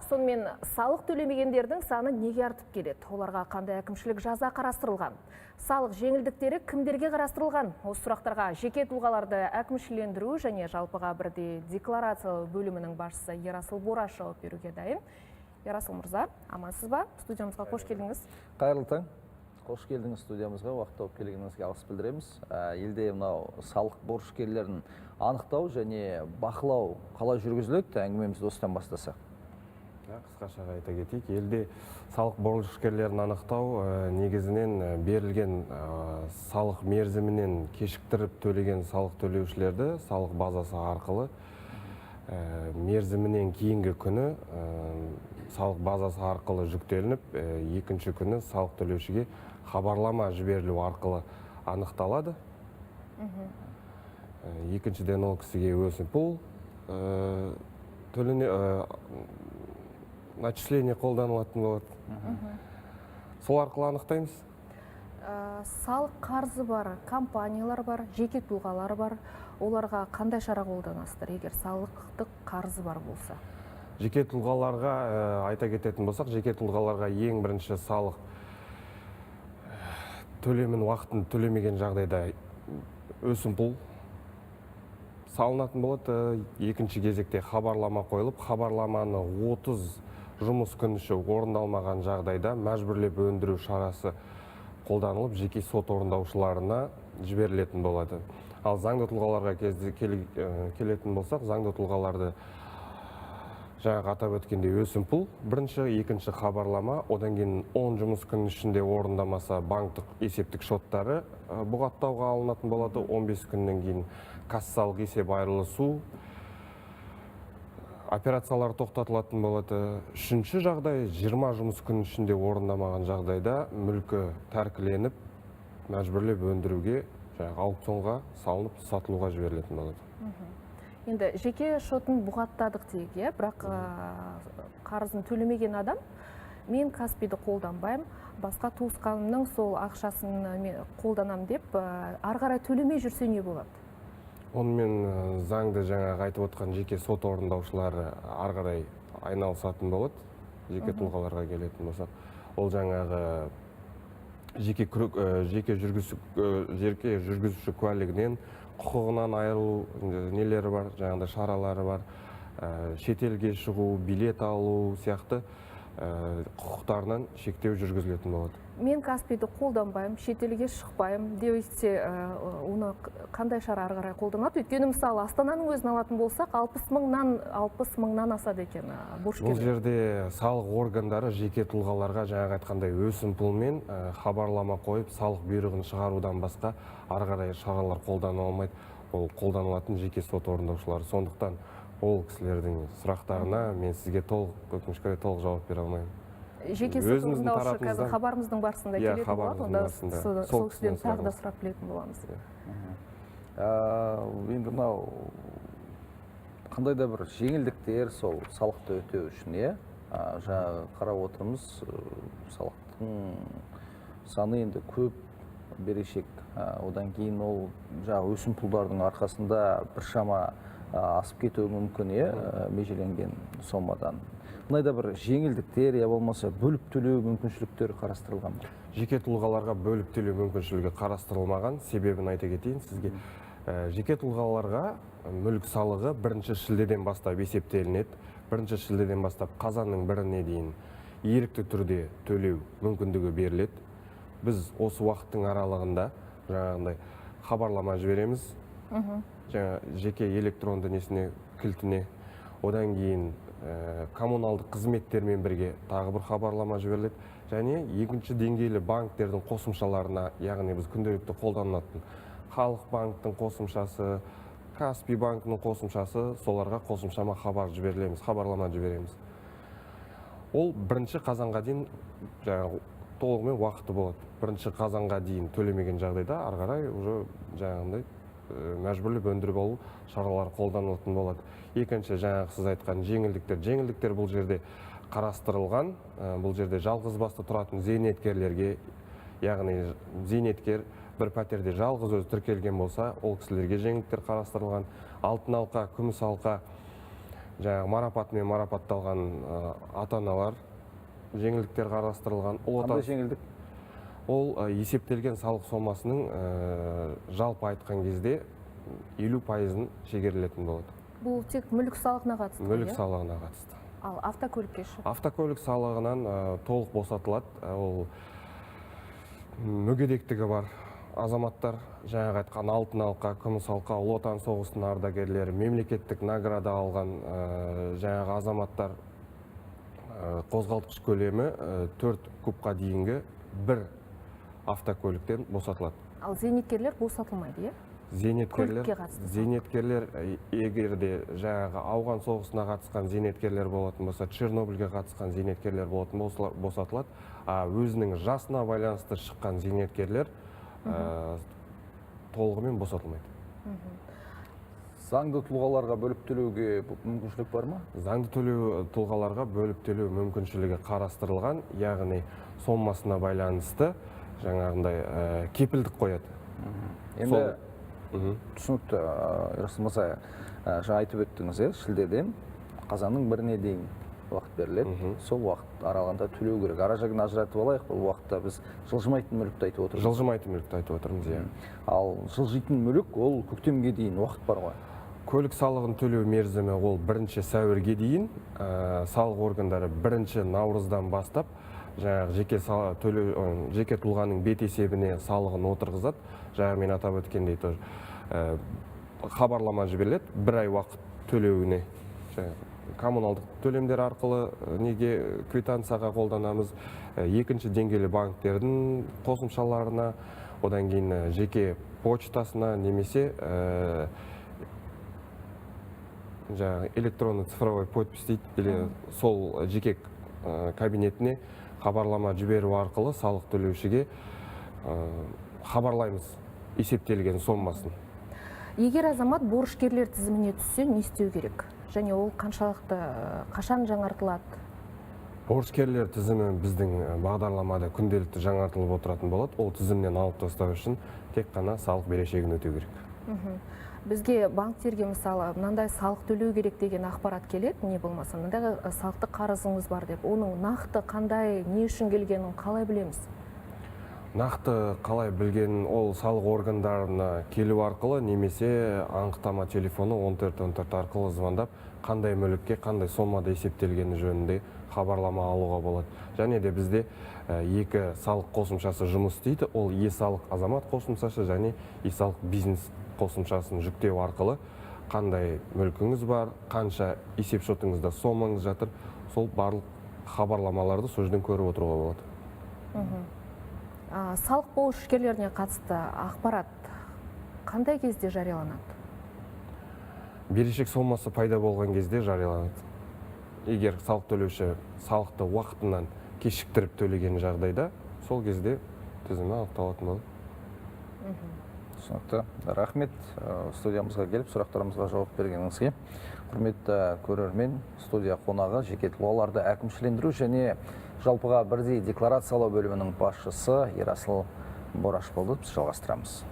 Сонымен салық төлемегендердің саны неге артып келеді? Оларға қандай әкімшілік жаза қарастырылған? Салық жеңілдіктері кімдерге қарастырылған? Осы сұрақтарға жеке тұлғаларды әкімшілендіру және жалпыға бірдей декларациялау бөлімінің басшысы Ерасыл Бораш жауап беруге дайын. Ерасыл мырза, амансыз ба? Студиямызға қош келдіңіз. Қайырлы таң. Қош келдіңіз студиямызға. Уақыт тауып келгеніңізге алғыс білдіреміз. Елде мынау салық борышкерлерін анықтау және бақылау қалай жүргізіледі? Әңгімемізді осыдан бастасақ. Қысқаша айта кетейік, елде салық борышкерлерін анықтау негізінен берілген салық мерзімінен кешіктіріп төлеген салық төлеушілерді салық базасы арқылы мерзімінен кейінгі күні салық базасы арқылы жүктелініп, екінші күні салық төлеушіге хабарлама жіберілу арқылы анықталады. Екіншіден ол кісіге өсімпұл начисление қолданылатын болады. Сол арқылы анықтаймыз. Салық қарызы бар, компаниялар бар, жеке тұлғалар бар. Оларға қандай шара қолданасыздар, егер салықтық қарызы бар болса? Жеке тұлғаларға айта кететін болсақ, жеке тұлғаларға ең бірінші салық төлемін уақытын төлемеген жағдайда өсімпұл салынатын болады. Екінші кезекте хабарлама қойылып, хабарламаны 30 жұмыс күніші орындалмаған жағдайда мәжбүрлеп өндіру шарасы қолданылып, жеке сот орындаушыларына жіберілетін болады. Ал заңды тұлғаларға келетін болсақ, заңды тұлғаларды жаңа атап өткенде өсімпұл бірінші, екінші хабарлама, одан кейін 10 жұмыс күн ішінде орындамаса банктық есептік шоттары бұғаттауға алынатын болады. 15 күннен кейін кассалық есеп айырылысу операциялар тоқтатылатын болады. Үшінші жағдай, 20 жұмыс күн ішінде орындамаған жағдайда мүлкі тәркіленіп, мәжбүрлеп өндіруге, аукционға салынып, сатылуға жіберілетін болады. Енді жеке шотын бұғаттадық дейік, бірақ қарызын төлемеген адам, мен Каспиді қолданбаймын, басқа туысқанымның сол ақшасын қолданам деп, ары қарай төлемей жүрсе не болады? Онымен заңды жаңағы айтып отқан жеке сот орындаушылары ары қарай айналысатын болады. Жеке тұлғаларға келетін болсақ, ол жаңағы жеке жүргізуші куәлігінен, құқығынан айырылу нелері бар, жаңағыда шаралары бар, шетелге шығу, билет алу сияқты құқықтарынан шектеу жүргізілетін болады. Мен Каспиді қолданбаймын, шетелге шықпаймын деусе, оны қандай шара ары қарай қолданады? Өйткені мысалы Астананың өзін алатын болсақ, 60 мыңнан асады екен борышкерлер. Бұл жерде салық органдары жеке тұлғаларға жаңағы айтқандай өсімпұлмен хабарлама қойып, салық бұйрығын шығарудан басқа ары қарай шаралар қолдана алмайды. Ол қолданылатын жеке сот орындаушылары. Сондықтан ол кісілердің сұрақтарына мен сізге өкінішке толық жауап бере алмаймын. Жеке сот орындаушы қазір хабарымыздың барысында келетін болады, онда сол кісіден тағы да сұрап білетін боламыз. Енді мынау қандай да бір жеңілдіктер сол салықты өтеу үшін, жаңа қарап отырмыз, салықтың саны енді көп берешек. Одан кейін ол жаңа өсімпұлдардың арқасында біршама асып кетуі мүмкін, межеленген сомадан. Мынайда бір жеңілдіктер, я болмаса бөліп төлеу мүмкіншіліктері қарастырылған ба? Жеке тұлғаларға бөліп төлеу мүмкіншілігі қарастырылмаған. Себебін айта кетейін сізге. Жеке тұлғаларға мүлік салығы 1 шілдеден бастап есептелінеді. 1 шілдеден бастап қазанның 1-іне дейін ерікті түрде төлеу мүмкіндігі беріледі. Біз осы уақыттың аралығында жаңағындай хабарлама жібереміз. Жеке электронды несіне, кілтіне. Одан кейін коммуналдық қызметтермен бірге тағы бір хабарлама жіберіледі. Және екінші деңгейлі банктердің қосымшаларына, яғни біз күнделікті қолданатын Халық банктың қосымшасы, Каспи банкының қосымшасы, соларға қосымшама хабарлама жібереміз. Ол 1 қазанға дейін толығымен уақыты болады. 1 қазанға дейін төлемеген жағдайда ары қарай уже жаңағындай мәжбүрлеп өндіріп алу шаралары қолданылатын болады. Екінші жаңағы сіз айтқан жеңілдіктер бұл жерде қарастырылған. Бұл жерде жалғыз басты тұратын зейнеткерлерге, яғни зейнеткер бір пәтерде жалғыз өзі тіркелген болса, ол кісілерге жеңілдіктер қарастырылған. Алтын алқа, күміс алқа жаңағы марапатымен марапатталған ата-аналар жеңілдіктер қарастырылған. Қандай жеңілдік? Ол есептелген салық сомасының жалпы айтқан кезде 50%-ын шегерілетін болады. Бұл тек мүлік салығына қатысты? Мүлік салығына қатысты. Ал автокөлікке ше? Автокөлік салығынан толық босатылады. Ол мүгедектігі бар азаматтар, жаңағы айтқан алтын алқа, күміс алқа, Ұлы Отан соғысының ардагерлері, мемлекеттік награда алған жаңағы азаматтар қозғалтқыш көлемі 4 кубқа дейінгі бір автокөліктен босатылады. Ал зейнеткерлер босатылмайды, Көлікке қатысты. Зейнеткерлер, егерде жаңағы ауған соғысына қатысқан зейнеткерлер болатын болса, Чернобыльге қатысқан зейнеткерлер болатын болса, босатылады. Өзінің жасына байланысты шыққан зейнеткерлер толығымен босатылмайды. Заңды тұлғаларға бөліп төлеуге мүмкіншілік бар ма? Заңды тұлғаларға бөліп төлеу мүмкіншілігі қарастырылған, яғни сомасына байланысты жаңағындай кепілдік қояды. Енді түсінікті, Ерасыл мырза, жаңа айтып өттіңіз, шілдеден қазанның 1-іне дейін уақыт беріледі. Сол уақыт аралығында төлеу керек. Ара-жігін ажыратып алайық, бұл уақытта біз жылжымайтын мүлікті айтып отырмыз. Жылжымайтын мүлікті айтып отырмыз. Ал жылжитын мүлік ол көктемге дейін уақыт бар ғой. Көлік салығын төлеу мерзімі ол 1 сәуірге дейін, салық органдары 1 наурыздан бастап жаңағы жеке тұлғаның бет есебіне салығын отырғызады. Жаңа мен атап өткендей хабарлама жіберіледі 1 ай уақыт төлеуіне. Коммуналдық төлемдер арқылы неге квитанцияға қолданамыз, екінші деңгейлі банктердің қосымшаларына, одан кейін жеке почтасына немесе электронный цифровой подпись дейді, сол жеке кабинетіне хабарлама жіберу арқылы салық төлеушіге хабарлаймыз есептелген сомасын. Егер азамат борышкерлер тізіміне түссе, не істеу керек? Және ол қашан жаңартылады? Борышкерлер тізімі біздің бағдарламада күнделікті жаңартылып отыратын болады. Ол тізімнен алып тастау үшін тек қана салық берешегін өтеу керек. Бізге банктерге мысалы мынандай салық төлеу керек деген ақпарат келеді, не болмаса мындай салықтық қарызыңыз бар деп. Оның нақты қандай, не үшін келгенін қалай білеміз? Нақты қалай білгенін ол салық органдарына келу арқылы немесе анықтама телефоны 1414 арқылы звондап, қандай мүлікке, қандай сомада есептелгені жөнінде хабарлама алуға болады. Және де бізде 2 салық қосымшасы жұмыс істейді. Ол e-салық азамат қосымшасы және e-салық бизнес қосымшасын жүктеу арқылы қандай мүлкіңіз бар, қанша есеп шотыңызда сомаңыз жатыр, сол барлық хабарламаларды сол жерден көріп отыруға болады. Салық борышкерлеріне қатысты ақпарат қандай кезде жарияланады? Берешек сомасы пайда болған кезде жарияланады. Егер салық төлеуші салықты уақытынан кешіктіріп төлеген жағдайда, сол кезде тізімі анықталатын болады. Түсінікті. Рахмет студиямызға келіп, сұрақтарымызға жауап бергеніңізге. Құрметті көрермен, студия қонағы жеке тұлғаларды әкімшілендіру және жалпыға бірдей декларациялау бөлімінің басшысы Ерасыл Бораш болды. Біз жалғастырамыз.